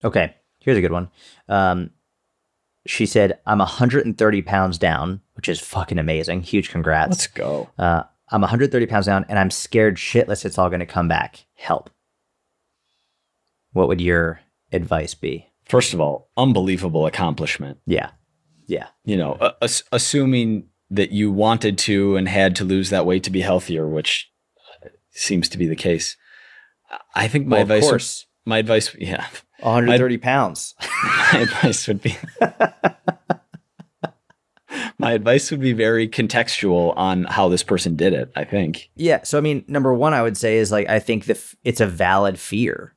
Okay, here's a good one. She said, I'm 130 pounds down, which is fucking amazing. Huge congrats. Let's go. I'm 130 pounds down and I'm scared shitless it's all going to come back. Help. What would your advice be? First of all, unbelievable accomplishment. Yeah. Assuming that you wanted to and had to lose that weight to be healthier, which seems to be the case. I think my advice, yeah. 130 pounds. My advice would be very contextual on how this person did it, I think. Yeah. So, I mean, number one, I would say is like, I think it's a valid fear,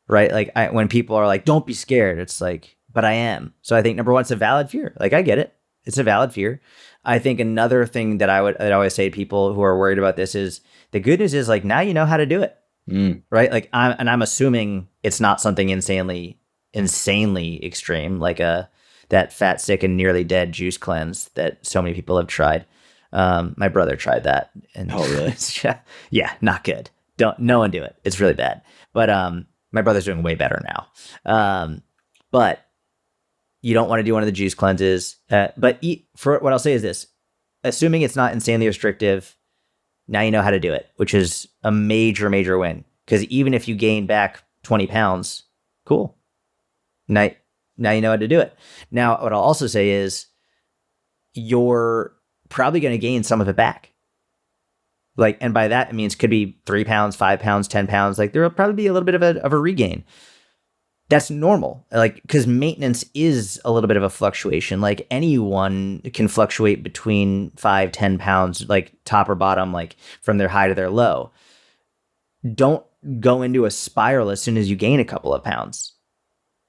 right? Like when people are like, don't be scared, it's like, but I am. So I think number one, it's a valid fear. Like I get it. It's a valid fear. I think another thing that I'd always say to people who are worried about this is the good news is like, now you know how to do it. Right? Like I'm assuming it's not something insanely extreme, like that fat, sick, and nearly dead juice cleanse that so many people have tried. My brother tried that. And oh, really? Yeah, not good. No one do it. It's really bad. But my brother's doing way better now. But you don't want to do one of the juice cleanses. But for what I'll say is this: assuming it's not insanely restrictive. Now you know how to do it, which is a major, major win. Because even if you gain back 20 pounds, cool. Now you know how to do it. Now, what I'll also say is you're probably going to gain some of it back. Like, and by that, it means could be 3 pounds, 5 pounds, 10 pounds. Like there'll probably be a little bit of a regain. That's normal. Like, because maintenance is a little bit of a fluctuation. Like anyone can fluctuate between 5, 10 pounds, like top or bottom, like from their high to their low. Don't go into a spiral as soon as you gain a couple of pounds.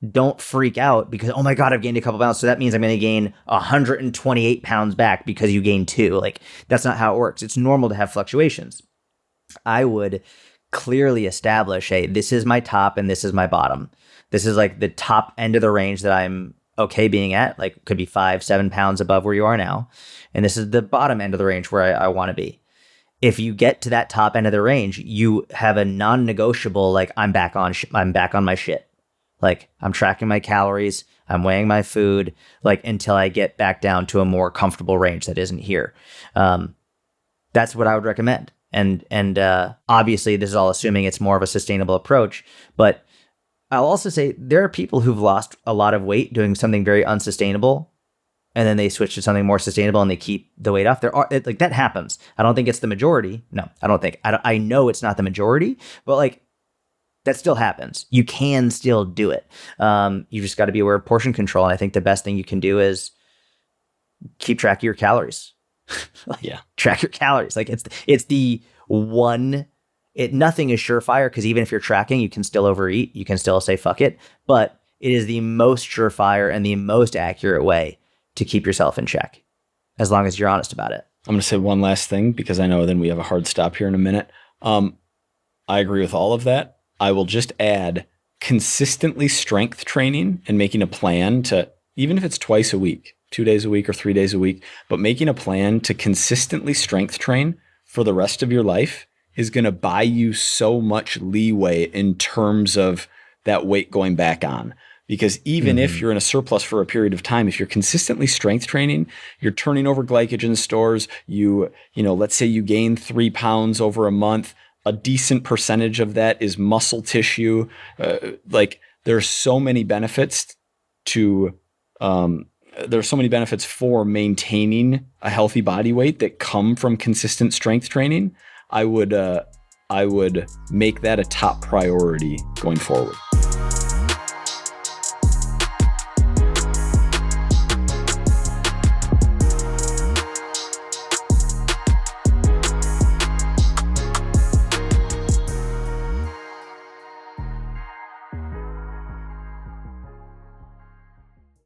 Don't freak out because, oh my God, I've gained a couple pounds. So that means I'm going to gain 128 pounds back because you gained 2. Like that's not how it works. It's normal to have fluctuations. I would clearly establish, hey, this is my top and this is my bottom. This is like the top end of the range that I'm okay being at, like could be 5, 7 pounds above where you are now. And this is the bottom end of the range where I want to be. If you get to that top end of the range, you have a non-negotiable, like I'm back on my shit. Like I'm tracking my calories, I'm weighing my food, like until I get back down to a more comfortable range that isn't here. That's what I would recommend. And obviously this is all assuming it's more of a sustainable approach, but I'll also say there are people who've lost a lot of weight doing something very unsustainable, and then they switch to something more sustainable and they keep the weight off. Like that happens. I don't think it's the majority. No, I don't think. I know it's not the majority, but like that still happens. You can still do it. You just got to be aware of portion control. And I think the best thing you can do is keep track of your calories. Track your calories. Like it's the one. Nothing is surefire because even if you're tracking, you can still overeat. You can still say fuck it. But it is the most surefire and the most accurate way to keep yourself in check, as long as you're honest about it. I'm going to say one last thing because I know then we have a hard stop here in a minute. I agree with all of that. I will just add consistently strength training and making a plan to, even if it's twice a week, 2 days a week or 3 days a week, but making a plan to consistently strength train for the rest of your life is going to buy you so much leeway in terms of that weight going back on. Because even if you're in a surplus for a period of time, if you're consistently strength training, you're turning over glycogen stores, let's say you gain 3 pounds over a month, a decent percentage of that is muscle tissue. There's so many benefits for maintaining a healthy body weight that come from consistent strength training. I would make that a top priority going forward.